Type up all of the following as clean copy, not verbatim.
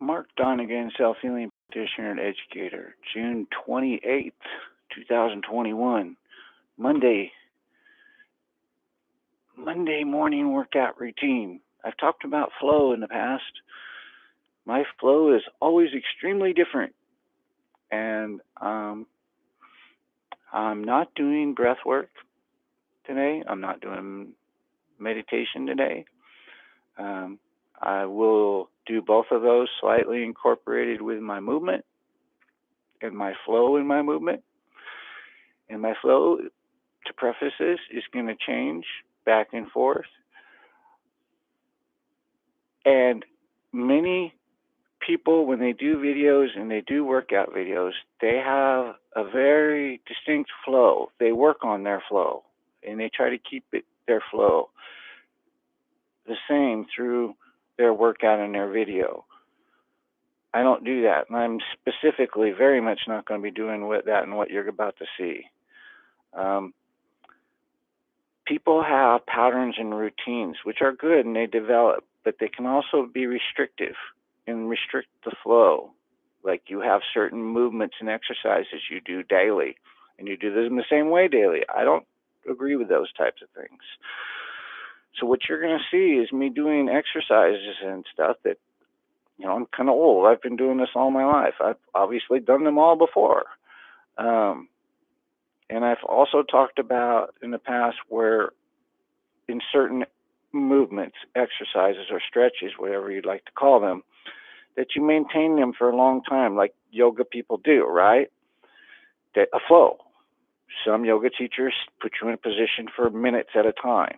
Mark Donegan, self-healing practitioner and educator, June 28th, 2021, Monday, Monday morning workout routine. I've talked about flow in the past. My flow is always extremely different, and I'm not doing breath work today. I'm not doing meditation today. Um, I will do both of those slightly incorporated with my movement and my flow in my movement. And my flow, to preface this, is going to change back and forth. And many people, when they do videos and they do workout videos, they have a very distinct flow. They work on their flow and they try to keep their flow the same through their workout and their video. I don't do that, and I'm specifically very much not going to be doing that and what you're about to see. People have patterns and routines, which are good and they develop, but they can also be restrictive and restrict the flow. Like you have certain movements and exercises you do daily, and you do them the same way daily. I don't agree with those types of things. So what you're going to see is me doing exercises and stuff that, I'm kind of old. I've been doing this all my life. I've obviously done them all before. And I've also talked about in the past where in certain movements, exercises, or stretches, whatever you'd like to call them, that you maintain them for a long time, like yoga people do, right? A flow. Some yoga teachers put you in a position for minutes at a time,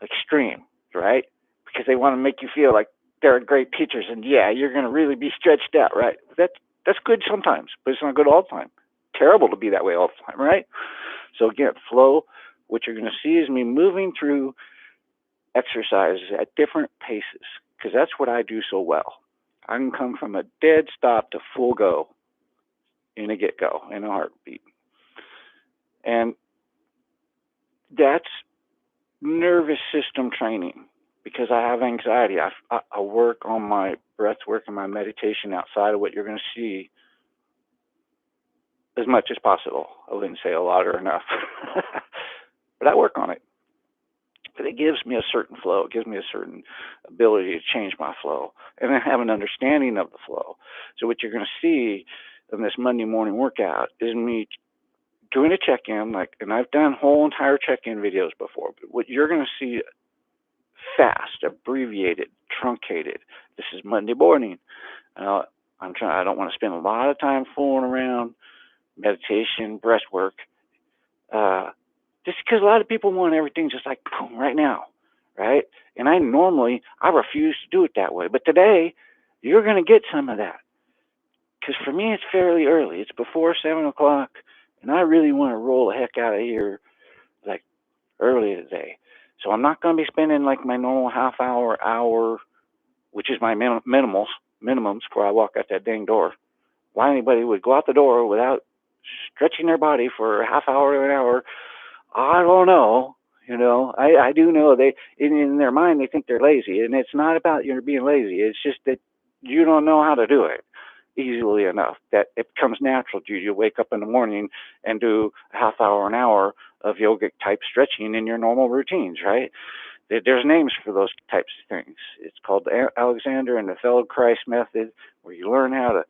extreme, right? Because they want to make you feel like they're great teachers and you're going to really be stretched out, right? That's good sometimes, but it's not good all the time. Terrible to be that way all the time, right? So again, flow, what you're going to see is me moving through exercises at different paces, because that's what I do so well. I can come from a dead stop to full go in a get-go, in a heartbeat. And that's nervous system training, because I have anxiety. I work on my breath work and my meditation outside of what you're going to see as much as possible. I wouldn't say a lot or enough, but I work on it. But it gives me a certain flow. It gives me a certain ability to change my flow, and I have an understanding of the flow. So what you're going to see in this Monday morning workout is me doing a check-in, and I've done whole entire check-in videos before, but what you're going to see fast, abbreviated, truncated. This is Monday morning. I don't want to spend a lot of time fooling around meditation, breath work, just because a lot of people want everything just like boom right now, right? And I refuse to do it that way. But today, you're going to get some of that, because for me, it's fairly early. It's before 7 o'clock, and I really want to roll the heck out of here like early today. So I'm not going to be spending like my normal half hour, which is my minimums before I walk out that dang door. Why anybody would go out the door without stretching their body for a half hour or an hour, I don't know. I do know they in their mind they think they're lazy, and it's not about you being lazy. It's just that you don't know how to do it easily enough that it becomes natural to you. You wake up in the morning and do a half hour, an hour of yogic type stretching in your normal routines, right? There's names for those types of things. It's called the Alexander and the Feldenkrais method, where you learn how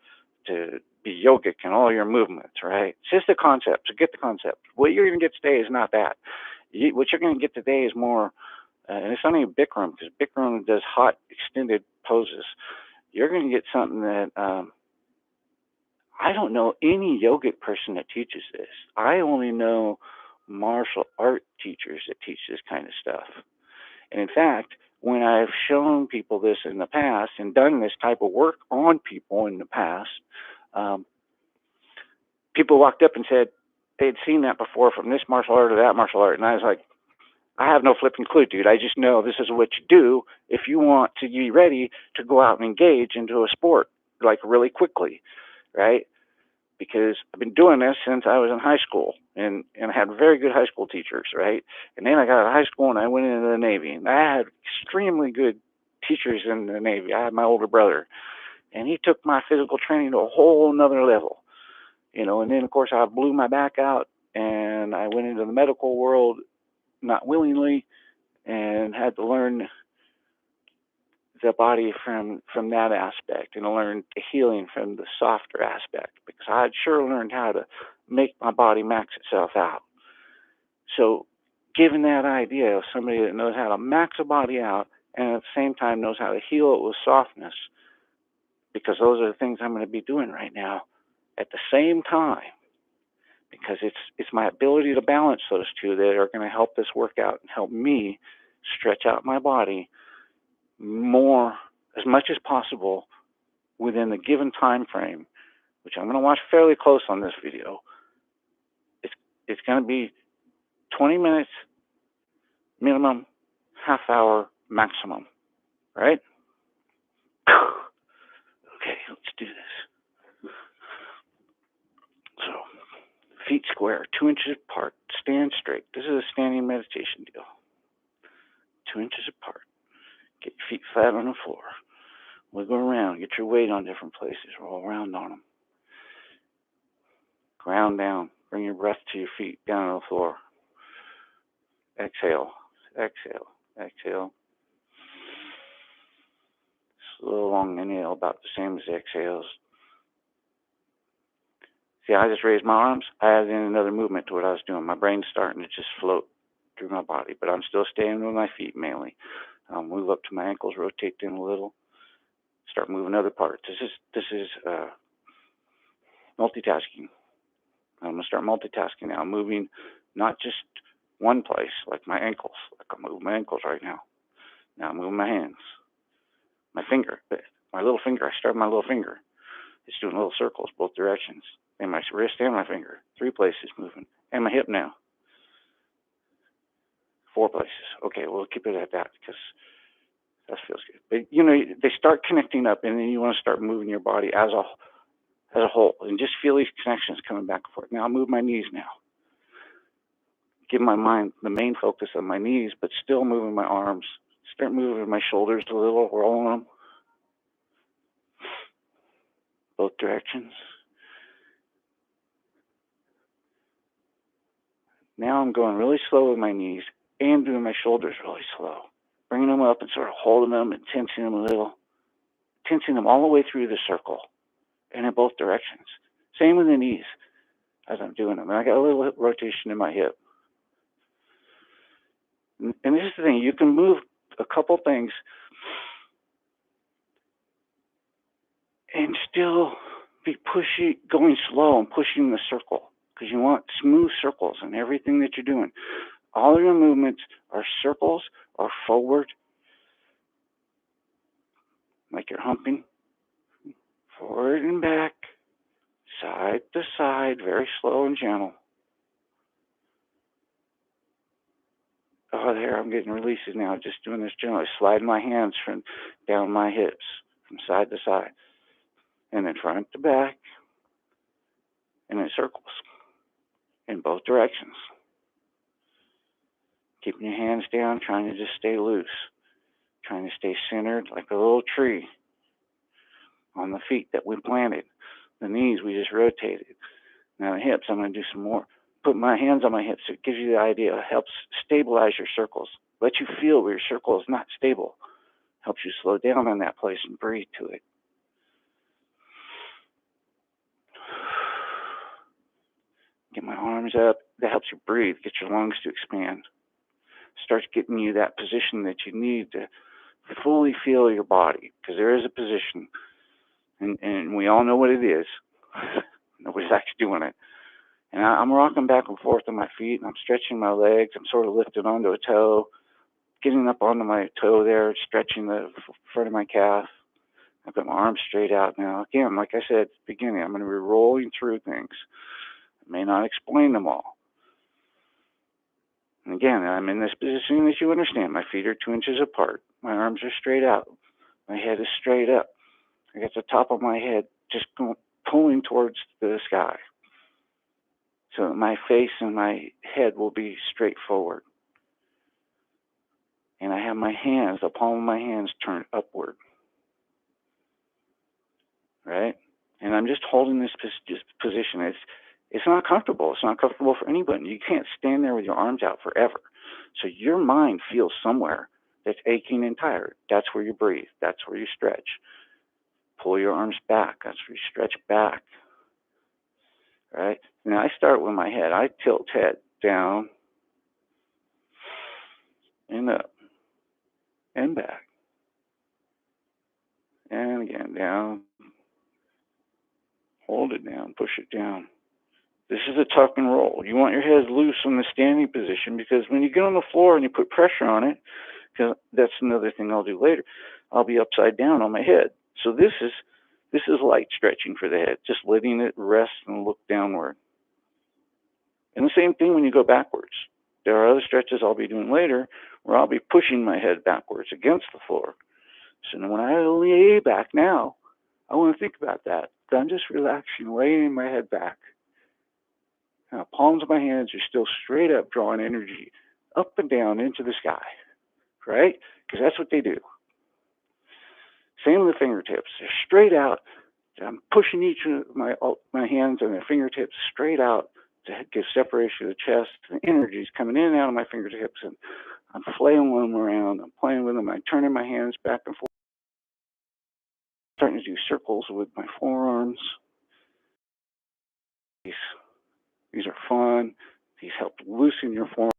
to be yogic in all your movements, right? It's just the concept, so get the concept. What you're going to get today is not that. What you're going to get today is more, and it's not even Bikram, because Bikram does hot, extended poses. You're going to get something that I don't know any yogic person that teaches this. I only know martial art teachers that teach this kind of stuff. And in fact, when I've shown people this in the past and done this type of work on people in the past, people walked up and said they'd seen that before from this martial art or that martial art. And I was like, I have no flipping clue, dude. I just know this is what you do if you want to be ready to go out and engage into a sport, like really quickly, right? Because I've been doing this since I was in high school, and I had very good high school teachers, right? And then I got out of high school and I went into the Navy, and I had extremely good teachers in the Navy. I had my older brother, and he took my physical training to a whole nother level. And then of course I blew my back out, and I went into the medical world not willingly, and had to learn the body from that aspect, and learn the healing from the softer aspect, because I had sure learned how to make my body max itself out. So given that idea of somebody that knows how to max a body out and at the same time knows how to heal it with softness, because those are the things I'm going to be doing right now at the same time, because it's my ability to balance those two that are going to help this work out and help me stretch out my body more, as much as possible, within the given time frame, which I'm going to watch fairly close on this video. It's going to be 20 minutes minimum, half hour maximum, right? Okay, let's do this. So, feet square, 2 inches apart, stand straight. This is a standing meditation deal. 2 inches apart. Get your feet flat on the floor. Wiggle around. Get your weight on different places. Roll around on them. Ground down. Bring your breath to your feet, down on the floor. Exhale. Exhale. Exhale. Slow, long inhale, about the same as the exhales. See, I just raised my arms. I added in another movement to what I was doing. My brain's starting to just float through my body, but I'm still staying with my feet mainly. Move up to my ankles, rotate in a little, start moving other parts. This is multitasking. I'm going to start multitasking now, moving not just one place, like my ankles. Like I'm moving my ankles right now. Now I'm moving my hands. My finger, my little finger. I started my little finger. It's doing little circles both directions. And my wrist and my finger. 3 places moving. And my hip now. 4 places. Okay, we'll keep it at that because that feels good. But they start connecting up, and then you want to start moving your body as a whole, and just feel these connections coming back and forth. Now I'll move my knees now. Give my mind the main focus on my knees, but still moving my arms. Start moving my shoulders a little, rolling them. Both directions. Now I'm going really slow with my knees and doing my shoulders really slow. Bringing them up and sort of holding them and tensing them a little. Tensing them all the way through the circle and in both directions. Same with the knees as I'm doing them. And I got a little hip rotation in my hip. And this is the thing. You can move a couple things and still be going slow and pushing the circle, because you want smooth circles in everything that you're doing. All of your movements are circles or forward, like you're humping, forward and back, side to side, very slow and gentle. Oh, there, I'm getting releases now, just doing this gently, sliding my hands from down my hips, from side to side, and then front to back, and in circles, in both directions. Keeping your hands down, trying to just stay loose, trying to stay centered like a little tree on the feet that we planted. The knees we just rotated. Now the hips, I'm going to do some more. Put my hands on my hips. It gives you the idea. It helps stabilize your circles. Let you feel where your circle is not stable. Helps you slow down in that place and breathe to it. Get my arms up. That helps you breathe. Get your lungs to expand. Starts getting you that position that you need to fully feel your body, because there is a position, and we all know what it is. Nobody's actually doing it. And I'm rocking back and forth on my feet, and I'm stretching my legs. I'm sort of lifting onto a toe, getting up onto my toe there, stretching the front of my calf. I've got my arms straight out now. Again, like I said at the beginning, I'm going to be rolling through things. I may not explain them all. And again, I'm in this position that you understand. My feet are 2 inches apart. My arms are straight out. My head is straight up. I got the top of my head just pulling towards the sky, so that my face and my head will be straight forward. and I have my hands, the palm of my hands turned upward, right? And I'm just holding this position. It's not comfortable. It's not comfortable for anybody. You can't stand there with your arms out forever. So your mind feels somewhere that's aching and tired. That's where you breathe. That's where you stretch. Pull your arms back. That's where you stretch back. Right? Now I start with my head. I tilt head down and up and back. And again, down. Hold it down. Push it down. This is a tuck and roll. You want your head loose in the standing position, because when you get on the floor and you put pressure on it, because that's another thing I'll do later, I'll be upside down on my head. So this is light stretching for the head, just letting it rest and look downward. And the same thing when you go backwards. There are other stretches I'll be doing later where I'll be pushing my head backwards against the floor. So when I lay back now, I want to think about that. I'm just relaxing, laying my head back. Now, palms of my hands are still straight up, drawing energy up and down into the sky, right? Because that's what they do. Same with the fingertips. They're straight out. I'm pushing each of my hands and their fingertips straight out to give separation to the chest. The energy is coming in and out of my fingertips, and I'm flailing them around. I'm playing with them. I'm turning my hands back and forth, starting to do circles with my forearms. These are fun. These help loosen your forearm,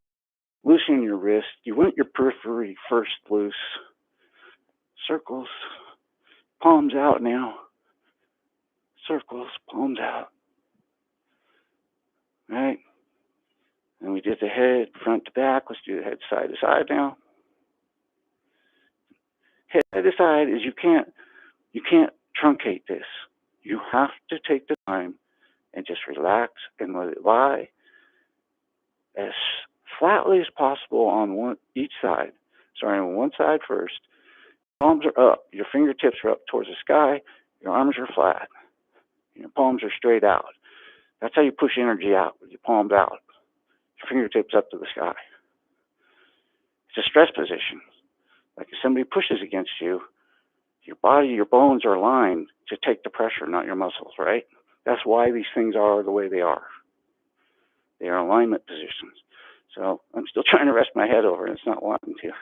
loosen your wrist. You want your periphery first loose. Circles, palms out now. Circles, palms out. Right? And we did the head front to back. Let's do the head side to side now. Head to side is you can't truncate this. You have to take the time and just relax and let it lie as flatly as possible on each side. Starting on one side first. Palms are up. Your fingertips are up towards the sky. Your arms are flat. Your palms are straight out. That's how you push energy out, with your palms out. Your fingertips up to the sky. It's a stress position. Like if somebody pushes against you, your body, your bones are aligned to take the pressure, not your muscles, right? That's why these things are the way they are. They are alignment positions. So I'm still trying to rest my head over, and it's not wanting to.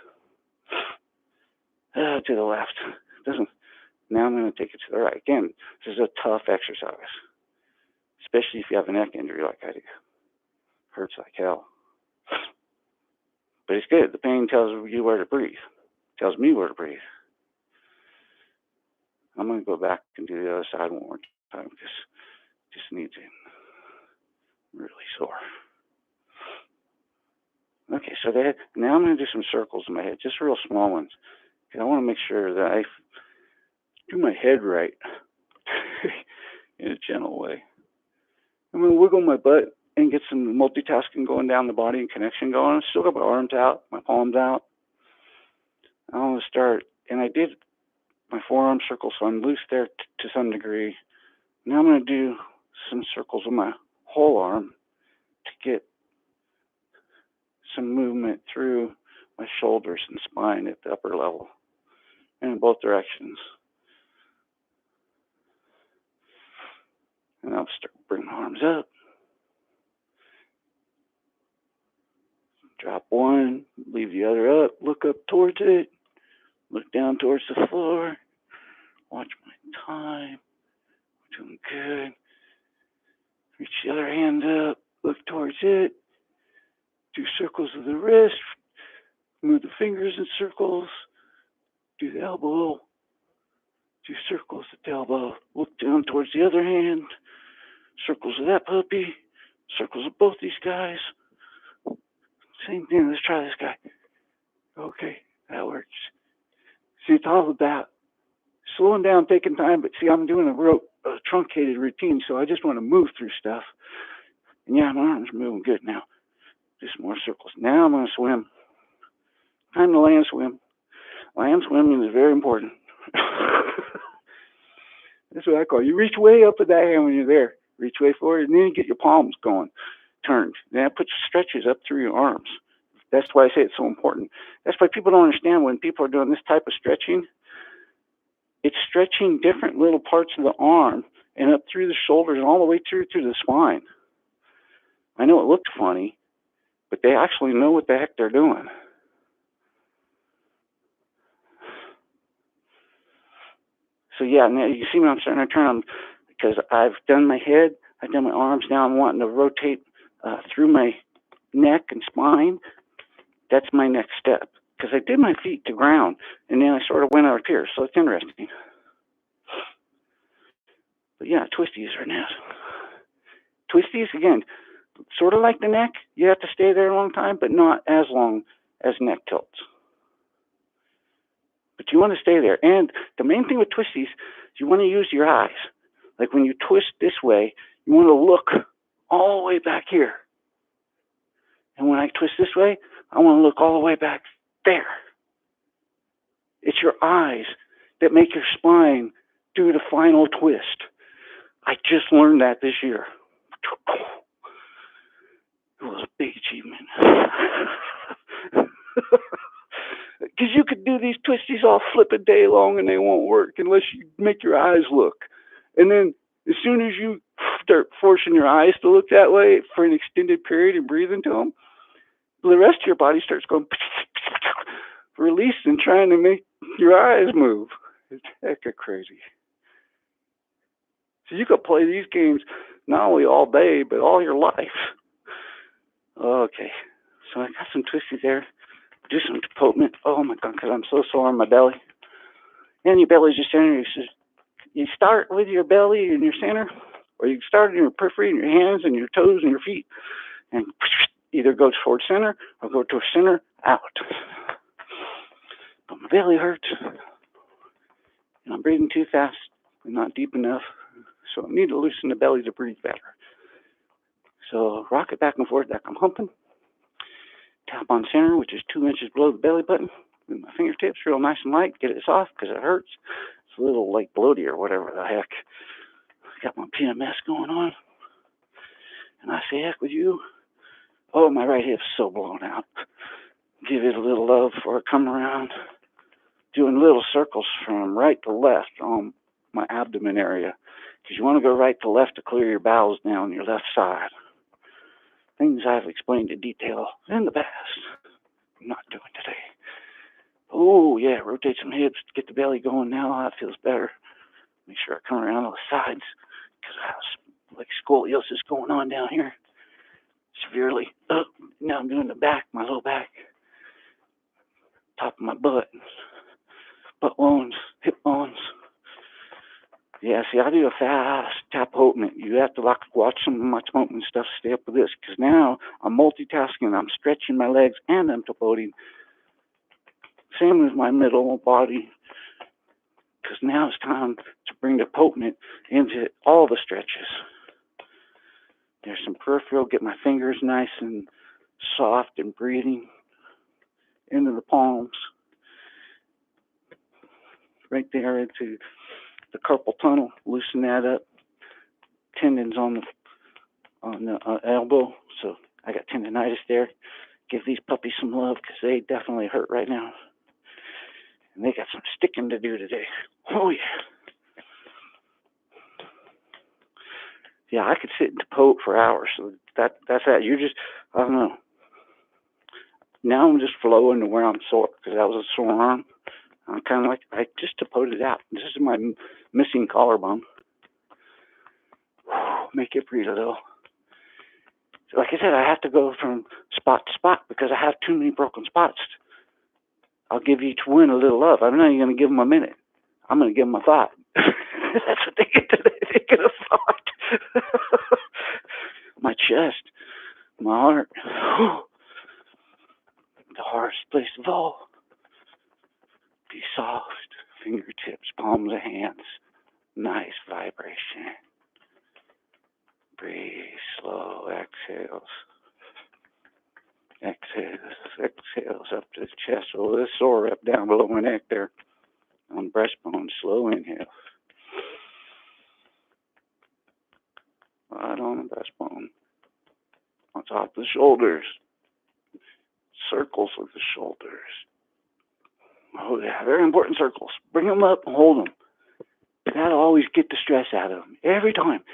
To the left. Now I'm going to take it to the right. Again, this is a tough exercise, especially if you have a neck injury like I do. Hurts like hell. But it's good. The pain tells you where to breathe. Tells me where to breathe. I'm going to go back and do the other side one more time, because it just needs it. I'm really sore. Okay, so now I'm going to do some circles in my head, just real small ones. I want to make sure that I do my head right in a gentle way. I'm going to wiggle my butt and get some multitasking going down the body and connection going. I still got my arms out, my palms out. I want to start, and I did my forearm circle, so I'm loose there to some degree. Now I'm going to do some circles with my whole arm to get some movement through my shoulders and spine at the upper level, and in both directions. And I'll start bringing my arms up. Drop one, leave the other up, look up towards it, look down towards the floor, watch my time. We're doing good. Reach the other hand up, look towards it, do circles of the wrist, move the fingers in circles, do the elbow, do circles at the elbow, look down towards the other hand, circles of that puppy, circles of both these guys. Same thing, let's try this guy. Okay, that works. See, it's all about slowing down, taking time, but see, I'm doing a real truncated routine, so I just want to move through stuff. And yeah, my arms are moving good now. Just more circles. Now I'm going to swim. Time to land swim. Land swimming is very important. That's what I call it. You reach way up with that hand when you're there. Reach way forward, and then you get your palms going, turned. Then put stretches up through your arms. That's why I say it's so important. That's why people don't understand when people are doing this type of stretching. It's stretching different little parts of the arm and up through the shoulders and all the way through to the spine. I know it looks funny, but they actually know what the heck they're doing. So yeah, now you see me, I'm starting to turn on because I've done my head, I've done my arms. Now I'm wanting to rotate through my neck and spine. That's my next step because I did my feet to ground and then I sort of went out here. So it's interesting. But yeah, twisties are nice. Twisties, again, sort of like the neck. You have to stay there a long time, but not as long as neck tilts. But you want to stay there. And the main thing with twisties is you want to use your eyes. Like when you twist this way, you want to look all the way back here. And when I twist this way, I want to look all the way back there. It's your eyes that make your spine do the final twist. I just learned that this year. It was a big achievement. Because you could do these twisties all flipping day long and they won't work unless you make your eyes look. And then as soon as you start forcing your eyes to look that way for an extended period and breathe into them, the rest of your body starts going releasing, trying to make your eyes move. It's hecka crazy. So you could play these games not only all day, but all your life. Okay, so I got some twisties there. Do some deportment. Oh my God, because I'm so sore in my belly. And your belly's just center. You start with your belly in your center, or you start in your periphery, in your hands and your toes and your feet, and either go towards center or go to a center out. But my belly hurts, and I'm breathing too fast and not deep enough, so I need to loosen the belly to breathe better. So rock it back and forth like I'm humping. Tap on center, which is 2 inches below the belly button, with my fingertips real nice and light. Get it soft because it hurts. It's a little like bloaty or whatever the heck. Got my PMS going on. And I say, heck with you. Oh, my right hip's so blown out. Give it a little love before I come around. Doing little circles from right to left on my abdomen area. Because you want to go right to left to clear your bowels down your left side. Things I've explained in detail in the past. I'm not doing today. Oh, yeah, rotate some hips, get the belly going now. That feels better. Make sure I come around on the sides because I have like scoliosis going on down here severely. Oh, now I'm doing the back, my low back, top of my butt bones, hip bones. Yeah, see, I do a fast tap opening. You have to like watch some of my opening stuff, stay up with this, because now I'm multitasking. I'm stretching my legs and I'm tapoting. Same with my middle body, because now it's time to bring the potent into all the stretches. There's some peripheral, get my fingers nice and soft and breathing into the palms. Right there into the carpal tunnel, loosen that up. Tendons on the elbow, so I got tendonitis there. Give these puppies some love because they definitely hurt right now. And they got some sticking to do today. Oh, yeah. Yeah, I could sit and depote for hours. So that's that. You just, I don't know. Now I'm just flowing to where I'm sore because that was a sore arm. I'm kind of like, I just depoted out. This is my missing collarbone. Make it breathe a little. So like I said, I have to go from spot to spot because I have too many broken spots. I'll give each one a little love. I'm not even going to give them a minute. I'm going to give them a thought. That's what they get today. They get a thought. My chest, my heart. The hardest place of all. Be soft. Fingertips, palms of hands. Nice vibration. Breathe. Slow exhales. Exhales up to the chest. A little sore up down below my neck there. On the breastbone. Slow inhale. Right on the breastbone. On top of the shoulders. circles with the shoulders. Oh yeah, very important circles. Bring them up and hold them. That'll always get the stress out of them every time.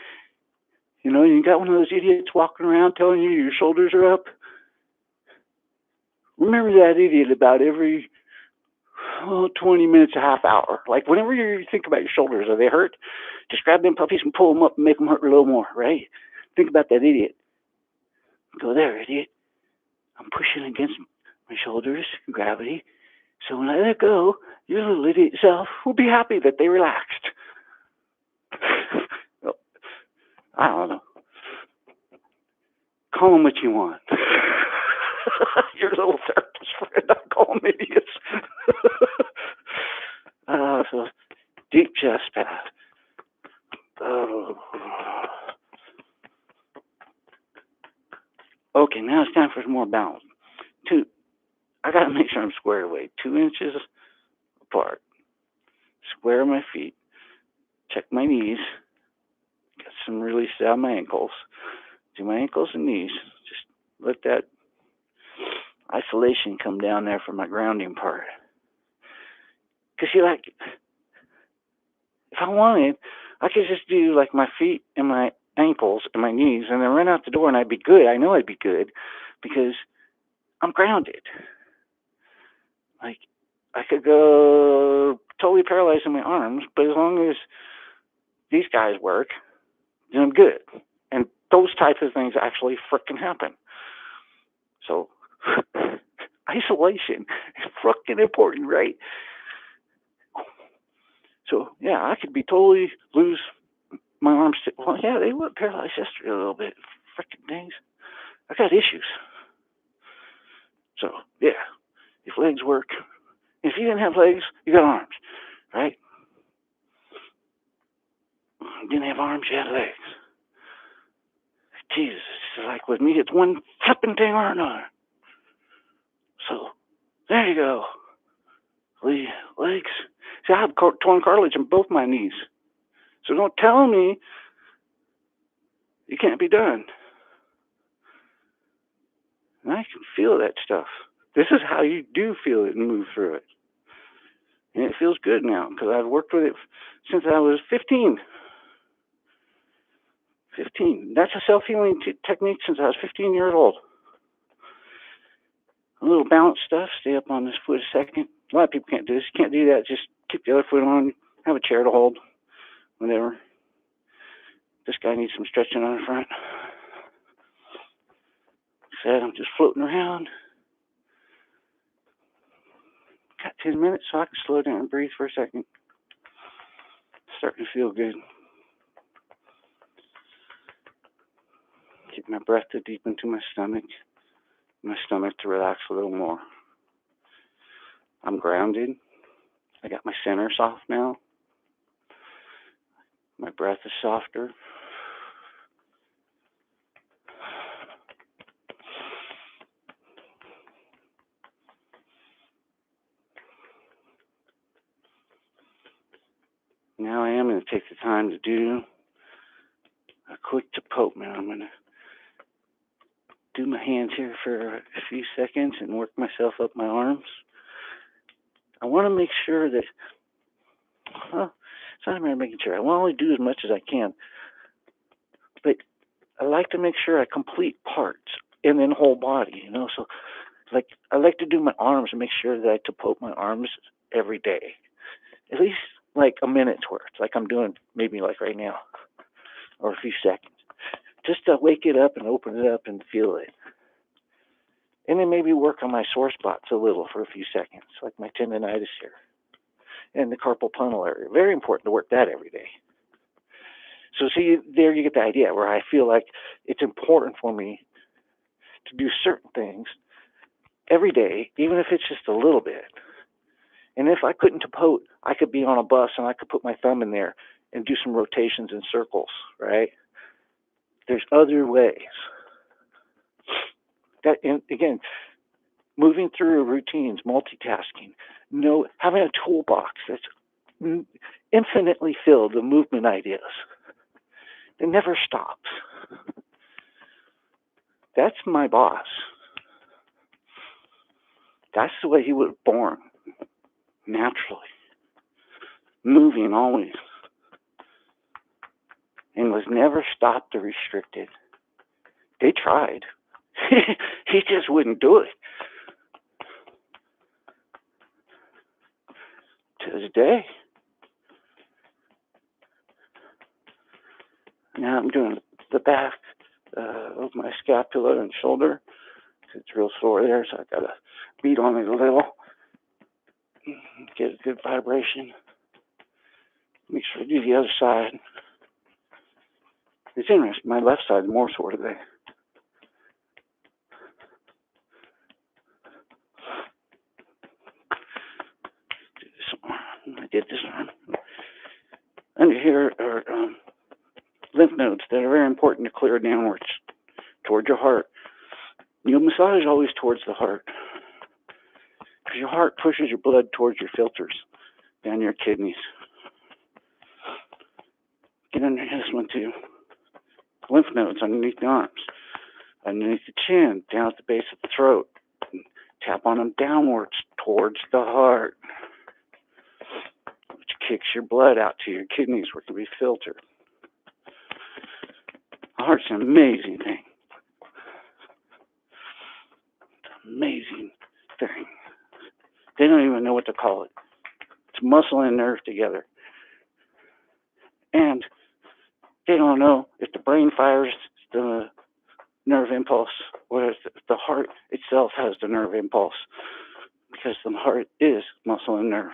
You know, you got one of those idiots walking around telling you your shoulders are up. Remember that idiot about every 20 minutes, a half hour. Like whenever you think about your shoulders, are they hurt? Just grab them puppies and pull them up and make them hurt a little more, right? Think about that idiot. Go there, idiot. I'm pushing against my shoulders, gravity. So when I let go, your little idiot self will be happy that they relaxed. I don't know. Call them what you want. Your little therapist friend, I call them idiots. So deep chest path. Oh. Okay, now it's time for some more balance. I gotta make sure I'm squared away. 2 inches apart. Square my feet. Check my knees. Get some release out of my ankles. Do my ankles and knees. Just let that isolation come down there for my grounding part. Because if I wanted, I could just do like my feet and my ankles and my knees and then run out the door and I'd be good. I know I'd be good because I'm grounded. Like, I could go totally paralyzed in my arms, but as long as these guys work, then I'm good. And those types of things actually frickin' happen. So, isolation is frickin' important, right? So, yeah, I could be totally lose my arms. Well, yeah, they were paralyzed yesterday a little bit. Frickin' things. I got issues. So, yeah, if legs work, if you didn't have legs, you got arms, right? You didn't have arms, you had legs. Jesus, it's like with me, it's one flipping thing or another. So, there you go. Legs. See, I have torn cartilage in both my knees. So don't tell me it can't be done. And I can feel that stuff. This is how you do feel it and move through it. And it feels good now because I've worked with it since I was 15. 15. That's a self-healing technique since I was 15 years old. A little balance stuff. Stay up on this foot a second. A lot of people can't do this. You can't do that. Just keep the other foot on. Have a chair to hold. Whatever. This guy needs some stretching on the front. Said I'm just floating around. Got 10 minutes so I can slow down and breathe for a second. Starting to feel good. Keep my breath to deep into my stomach to relax a little more. I'm grounded. I got my center soft now. My breath is softer. Now I am going to take the time to do a quick deportment. I'm going to do my hands here for a few seconds and work myself up my arms. I want to make sure that, well, it's not a matter of making sure. I want to only do as much as I can. But I like to make sure I complete parts and then whole body, you know. So, like, I like to do my arms and make sure that I depote my arms every day. At least, like, a minute's worth, like I'm doing maybe like right now, or a few seconds. Just to wake it up and open it up and feel it. And then maybe work on my sore spots a little for a few seconds, like my tendonitis here and the carpal tunnel area. Very important to work that every day. So see, there you get the idea where I feel like it's important for me to do certain things every day, even if it's just a little bit. And if I couldn't depote, I could be on a bus and I could put my thumb in there and do some rotations and circles, right? There's other ways. That, and again, moving through routines, multitasking, having a toolbox that's infinitely filled with movement ideas. It never stops. That's my boss. That's the way he was born, naturally, moving always, and was never stopped or restricted. They tried. He just wouldn't do it. To this day. Now I'm doing the back of my scapula and shoulder. It's real sore there, so I gotta beat on it a little, get a good vibration. Make sure I do the other side. It's interesting. My left side is more sore today. Do this arm. I did this arm. Under here are lymph nodes that are very important to clear downwards towards your heart. You massage always towards the heart, because your heart pushes your blood towards your filters down your kidneys. Get under this one too. Lymph nodes underneath the arms, underneath the chin, down at the base of the throat. Tap on them downwards towards the heart, which kicks your blood out to your kidneys where it can be filtered. The heart's an amazing thing. It's an amazing thing. They don't even know what to call it. It's muscle and nerve together. And they don't know if the brain fires the nerve impulse or if the heart itself has the nerve impulse, because the heart is muscle and nerve.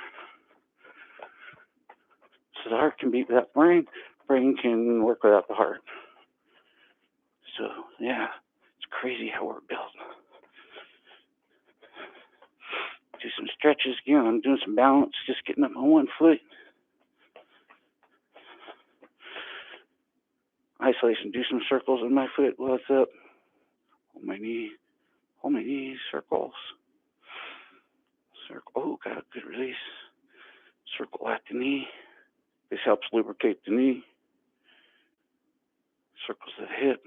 So the heart can beat without the brain. Brain can work without the heart. So, yeah, it's crazy how we're built. Do some stretches again. I'm doing some balance, just getting up on one foot. Isolation, do some circles with my foot while it's up. Hold my knee, circles. Circle, oh, got a good release. Circle at the knee. This helps lubricate the knee. Circles the hip,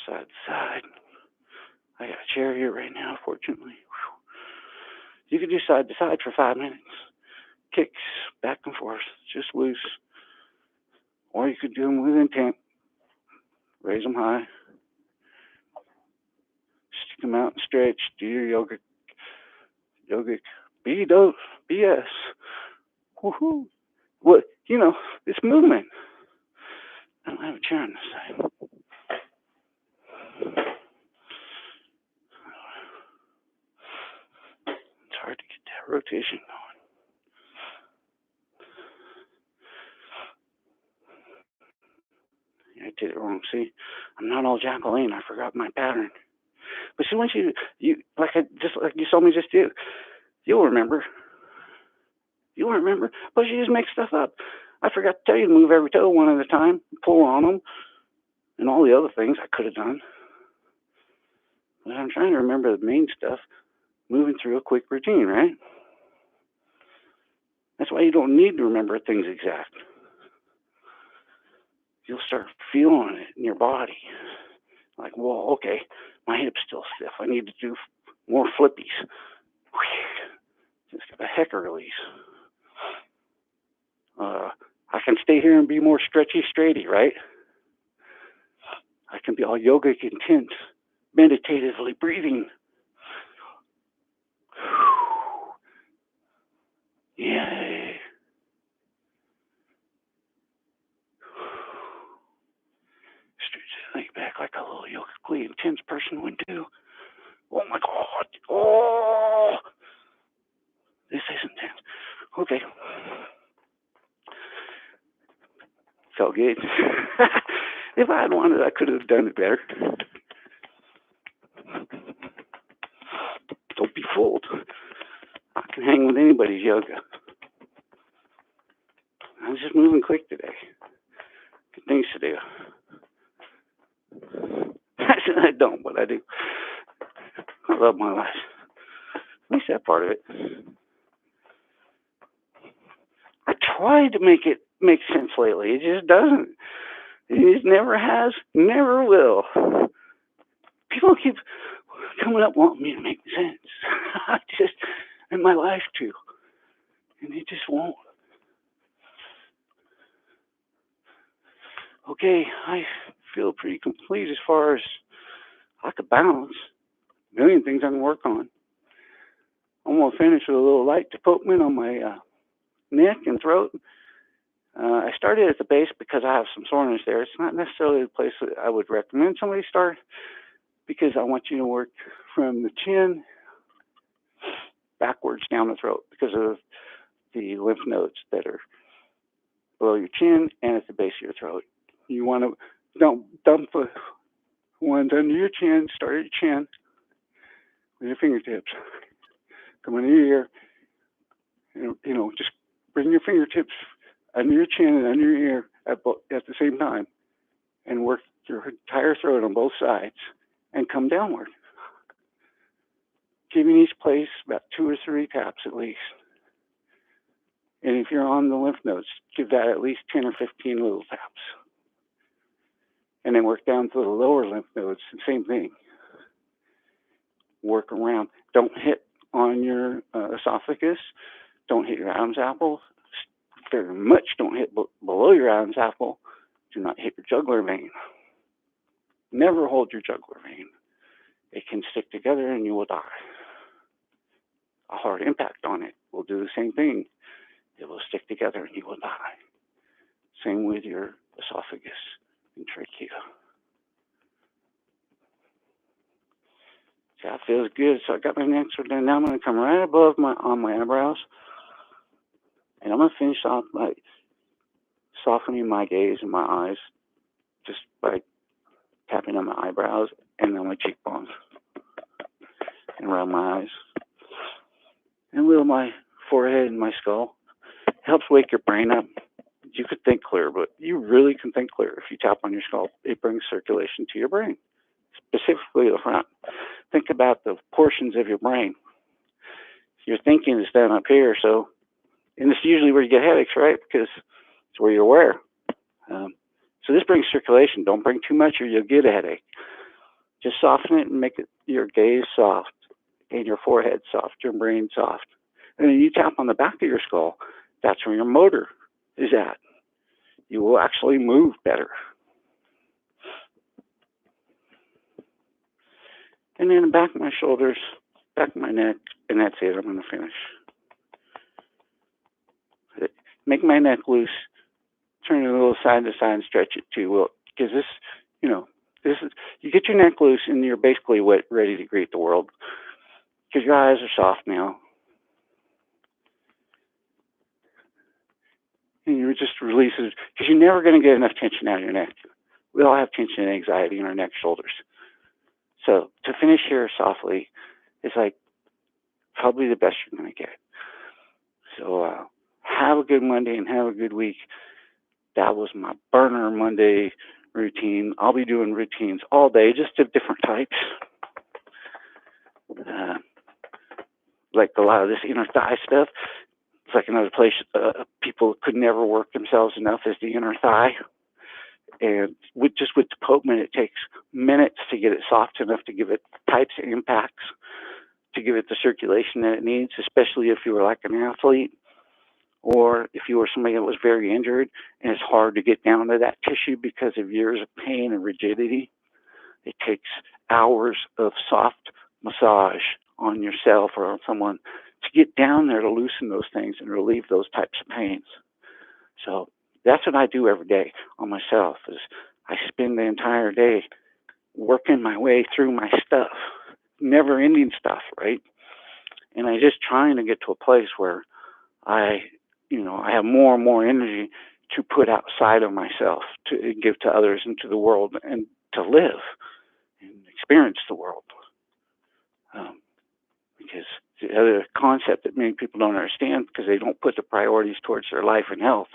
side to side. I got a chair here right now, fortunately. Whew. You can do side to side for 5 minutes. Kicks back and forth, just loose. Or you could do them with intent. Raise them high. Stick them out and stretch. Do your yogic BS. Woohoo. What, it's movement. I don't have a chair on this side. It's hard to get that rotation going. I did it wrong. See, I'm not all Jacqueline. I forgot my pattern. But see, once you like you saw me just do, you'll remember. But you just make stuff up. I forgot to tell you to move every toe one at a time, pull on them, and all the other things I could have done. But I'm trying to remember the main stuff, moving through a quick routine, right? That's why you don't need to remember things exact. You'll start feeling it in your body. Like, well, okay, my hip's still stiff. I need to do more flippies. Just got a heck of a release. I can stay here and be more stretchy, straighty, right? I can be all yogic, intense, meditatively breathing. Yay. Stretch the leg back like a little yogically intense person would do. Oh my God. Oh, this is intense. Okay. Felt good. If I had wanted, I could have done it better. Don't be fooled. I can hang with anybody's yoga. I was just moving quick today. Good things to do. I don't, but I do. I love my life. At least that part of it. I tried to make it make sense lately. It just doesn't. It just never has, never will. People keep coming up wanting me to make sense. I just, in my life too. And it just won't. Okay, I feel pretty complete as far as I could balance. A million things I can work on. I'm going to finish with a little light deportment on my neck and throat. I started at the base because I have some soreness there. It's not necessarily the place that I would recommend somebody start because I want you to work from the chin backwards down the throat because of the lymph nodes that are below your chin and at the base of your throat. You want to don't dump the ones under your chin, start at your chin with your fingertips. Come under your ear, just bring your fingertips under your chin and under your ear at the same time and work your entire throat on both sides and come downward. Giving each place about 2 or 3 taps at least. And if you're on the lymph nodes, give that at least 10 or 15 little taps. And then work down to the lower lymph nodes, same thing. Work around. Don't hit on your esophagus. Don't hit your Adam's apple. Very much don't hit below your Adam's apple. Do not hit your jugular vein. Never hold your jugular vein. It can stick together and you will die. A hard impact on it will do the same thing. It will stick together and you will die. Same with your esophagus and trachea. So that feels good. So I got my neck so now I'm going to come right above my eyebrows. And I'm going to finish off by softening my gaze and my eyes just by tapping on my eyebrows and on my cheekbones and around my eyes and a little my forehead and my skull. It helps wake your brain up. You could think clear, but you really can think clear if you tap on your skull. It brings circulation to your brain, specifically the front. Think about the portions of your brain. Your thinking is down up here, and this is usually where you get headaches, right? Because it's where you're aware. So this brings circulation. Don't bring too much or you'll get a headache. Just soften it and make your gaze soft and your forehead soft, your brain soft. And then you tap on the back of your skull. That's where your motor is at. You will actually move better. And then the back of my shoulders, back of my neck, and that's it. I'm going to finish. Make my neck loose. Turn it a little side to side and stretch it too. Well, because this is, you get your neck loose and you're basically ready to greet the world. Because your eyes are soft now. And you just release it. Because you're never going to get enough tension out of your neck. We all have tension and anxiety in our neck, shoulders. So to finish here softly is like probably the best you're going to get. So have a good Monday and have a good week. That was my burner Monday routine. I'll be doing routines all day, just of different types. Like a lot of this inner thigh stuff. It's like another place people could never work themselves enough is the inner thigh. And with the deportment, it takes minutes to get it soft enough to give it types of impacts, to give it the circulation that it needs, especially if you were like an athlete or if you were somebody that was very injured and it's hard to get down to that tissue because of years of pain and rigidity. It takes hours of soft massage on yourself or on someone to get down there to loosen those things and relieve those types of pains. So that's what I do every day on myself is I spend the entire day working my way through my stuff, never ending stuff, right? And I just trying to get to a place where I have more and more energy to put outside of myself, to give to others and to the world and to live and experience the world. Because the other concept that many people don't understand because they don't put the priorities towards their life and health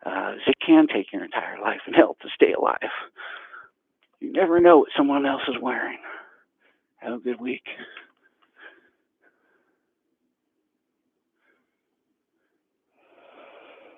is it can take your entire life and health to stay alive. You never know what someone else is wearing. Have a good week.